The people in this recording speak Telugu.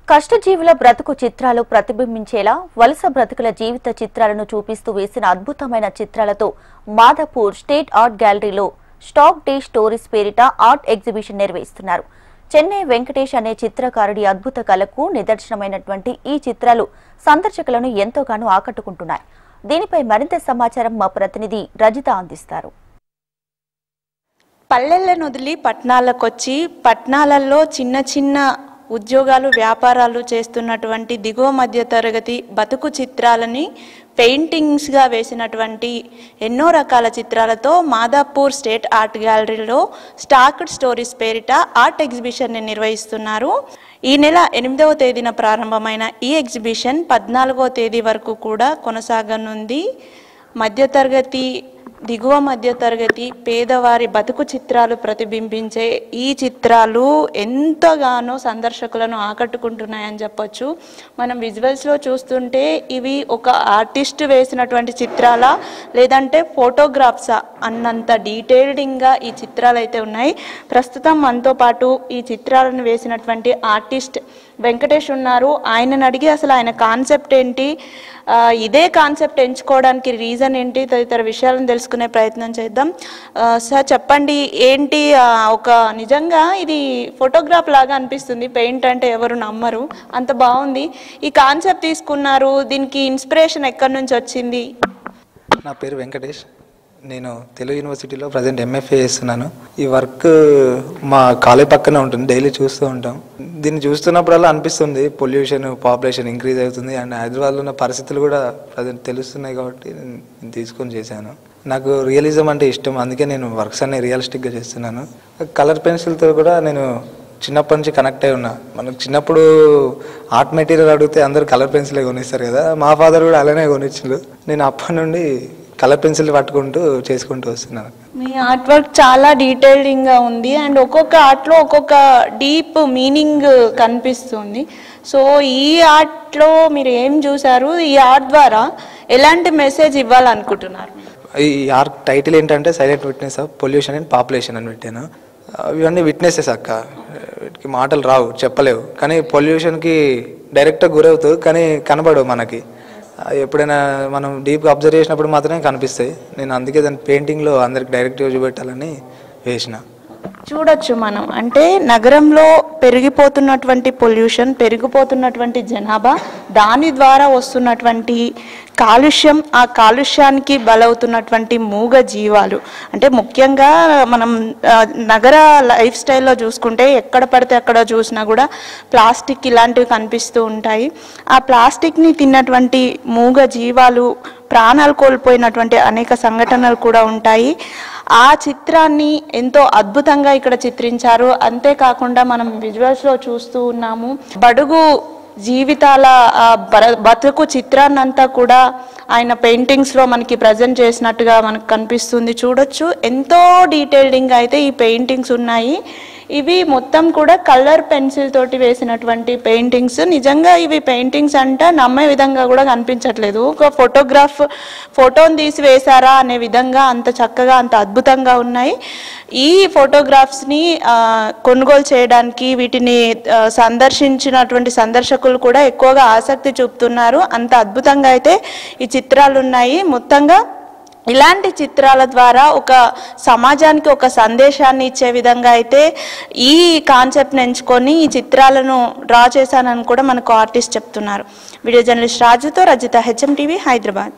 కష్టజీవుల బ్రతుకు చిత్రాలు ప్రతిబింబించేలా వలస బ్రతుకుల జీవిత చిత్రాలను చూపిస్తూ వేసిన అద్భుతమైన చిత్రాలతో మాదాపూర్ స్టేట్ ఆర్ట్ గ్యాలరీలో స్టాక్ డే స్టోరీస్ పేరిట ఆర్ట్ ఎగ్జిబిషన్ నిర్వహిస్తున్నారు. చెన్నై వెంకటేష్ అనే చిత్రకారుడి అద్భుత కళకు నిదర్శనమైనటువంటి ఈ చిత్రాలు సందర్శకులను ఎంతోగానో ఆకట్టుకుంటున్నాయి. దీనిపై మరింత సమాచారం మా ప్రతినిధి రజిత అందిస్తారు. పల్లెలను వదిలి పట్టణాలకొచ్చి పట్టణాలలో చిన్న చిన్న ఉద్యోగాలు వ్యాపారాలు చేస్తున్నటువంటి దిగువ మధ్య తరగతి బతుకు చిత్రాలని పెయింటింగ్స్గా వేసినటువంటి ఎన్నో రకాల చిత్రాలతో మాదాపూర్ స్టేట్ ఆర్ట్ గ్యాలరీలో స్టాక్డ్ స్టోరీస్ పేరిట ఆర్ట్ ఎగ్జిబిషన్ని నిర్వహిస్తున్నారు. ఈ నెల 8వ తేదీన ప్రారంభమైన ఈ ఎగ్జిబిషన్ 14వ తేదీ వరకు కూడా కొనసాగనుంది. మధ్యతరగతి దిగువ మధ్యతరగతి పేదవారి బతుకు చిత్రాలు ప్రతిబింబించే ఈ చిత్రాలు ఎంతగానో సందర్శకులను ఆకట్టుకుంటున్నాయని చెప్పొచ్చు. మనం విజువల్స్లో చూస్తుంటే ఇవి ఒక ఆర్టిస్ట్ వేసినటువంటి చిత్రాలా లేదంటే ఫోటోగ్రాఫ్సా అన్నంత డీటెయిల్డింగ్గా ఈ చిత్రాలు అయితే ఉన్నాయి. ప్రస్తుతం మనతో పాటు ఈ చిత్రాలను వేసినటువంటి ఆర్టిస్ట్ వెంకటేష్ ఉన్నారు. ఆయనను అడిగి అసలు ఆయన కాన్సెప్ట్ ఏంటి, ఇదే కాన్సెప్ట్ ఎంచుకోవడానికి రీజన్ ఏంటి, తదితర విషయాలను తెలుసుకునే ప్రయత్నం చేద్దాం. సార్ చెప్పండి, ఏంటి ఒక నిజంగా ఇది ఫోటోగ్రాఫ్ లాగా అనిపిస్తుంది, పెయింట్ అంటే ఎవరు నమ్మరు, అంత బాగుంది. ఈ కాన్సెప్ట్ తీసుకున్నారు, దీనికి ఇన్స్పిరేషన్ ఎక్కడి నుంచి వచ్చింది? నా పేరు వెంకటేష్. నేను తెలుగు యూనివర్సిటీలో ప్రజెంట్ ఎంఎఫ్ఏ చేస్తున్నాను. ఈ వర్క్ మా కాలేజ్ పక్కనే ఉంటుంది, డైలీ చూస్తూ ఉంటాం. దీన్ని చూస్తున్నప్పుడల్లా అనిపిస్తుంది పొల్యూషన్, పాపులేషన్ ఇంక్రీజ్ అవుతుంది అండ్ హైదరాబాద్లో ఉన్న పరిస్థితులు కూడా ప్రజెంట్ తెలుస్తున్నాయి కాబట్టి నేను తీసుకొని చేశాను. నాకు రియలిజం అంటే ఇష్టం, అందుకే నేను వర్క్స్ అన్ని రియలిస్టిక్గా చేస్తున్నాను. కలర్ పెన్సిల్తో కూడా నేను చిన్నప్పటి నుంచి కనెక్ట్ అయి ఉన్నా. మనకు చిన్నప్పుడు ఆర్ట్ మెటీరియల్ అడిగితే అందరూ కలర్ పెన్సిలే కొనిస్తారు కదా, మా ఫాదర్ కూడా అలానే కొనిచ్చిండు. నేను అప్పటి నుండి కలర్ పెన్సిల్ పట్టుకుంటూ చేసుకుంటూ వస్తున్నాను. మీ ఆర్ట్ వర్క్ చాలా డీటెయిల్డింగ్గా ఉంది అండ్ ఒక్కొక్క ఆర్ట్లో ఒక్కొక్క డీప్ మీనింగ్ కనిపిస్తుంది. సో ఈ ఆర్ట్లో మీరు ఏం చూసారు, ఈ ఆర్ట్ ద్వారా ఎలాంటి మెసేజ్ ఇవ్వాలనుకుంటున్నారు? ఈ ఆర్ట్ టైటిల్ ఏంటంటే silent witness of pollution and population అని పెట్టాను. ఇవన్నీ విట్నెసెస్ అక్క, వీటికి మాటలు రావు, చెప్పలేవు, కానీ పొల్యూషన్కి డైరెక్ట్గా గురవుతావు కానీ కనబడవు మనకి. ఎప్పుడైనా మనం డీప్గా అబ్జర్వ్ చేసినప్పుడు మాత్రమే కనిపిస్తాయి. నేను అందుకే దాన్ని పెయింటింగ్లో అందరికి డైరెక్ట్గా చూపెట్టాలని వేసిన. చూడొచ్చు మనం, అంటే నగరంలో పెరిగిపోతున్నటువంటి పొల్యూషన్, పెరిగిపోతున్నటువంటి జనాభా, దాని ద్వారా వస్తున్నటువంటి కాలుష్యం, ఆ కాలుష్యానికి బలవుతున్నటువంటి మూగ జీవాలు. అంటే ముఖ్యంగా మనం నగర లైఫ్ స్టైల్లో చూసుకుంటే ఎక్కడ పడితే అక్కడ చూసినా కూడా ప్లాస్టిక్ ఇలాంటివి కనిపిస్తూ ఉంటాయి. ఆ ప్లాస్టిక్ని తిన్నటువంటి మూగ జీవాలు ప్రాణాలు కోల్పోయినటువంటి అనేక సంఘటనలు కూడా ఉంటాయి. ఆ చిత్రాన్ని ఎంతో అద్భుతంగా ఇక్కడ చిత్రించారు. అంతేకాకుండా మనం విజువల్స్లో చూస్తూ ఉన్నాము, బడుగు జీవితాల బతుకు చిత్రాన్నంతా కూడా ఆయన పెయింటింగ్స్లో మనకి ప్రజెంట్ చేసినట్టుగా మనకు కనిపిస్తుంది. చూడొచ్చు ఎంతో డీటెయిల్డింగ్గా అయితే ఈ పెయింటింగ్స్ ఉన్నాయి. ఇవి మొత్తం కూడా కలర్ పెన్సిల్ తోటి వేసినటువంటి పెయింటింగ్స్. నిజంగా ఇవి పెయింటింగ్స్ అంటే నమ్మే విధంగా కూడా కనిపించట్లేదు. ఒక ఫోటోని తీసి వేశారా అనే విధంగా అంత చక్కగా అంత అద్భుతంగా ఉన్నాయి. ఈ ఫోటోగ్రాఫ్స్ని కొనుగోలు చేయడానికి వీటిని సందర్శించినటువంటి సందర్శకులు కూడా ఎక్కువగా ఆసక్తి చూపుతున్నారు. అంత అద్భుతంగా అయితే ఈ చిత్రాలు ఉన్నాయి. మొత్తంగా ఇలాంటి చిత్రాల ద్వారా ఒక సమాజానికి ఒక సందేశాన్ని ఇచ్చే విధంగా అయితే ఈ కాన్సెప్ట్ని ఎంచుకొని ఈ చిత్రాలను డ్రా చేశానని కూడా మనకు ఆర్టిస్ట్ చెప్తున్నారు. వీడియో జర్నలిస్ట్ రాజుతో రజిత, HM TV, హైదరాబాద్.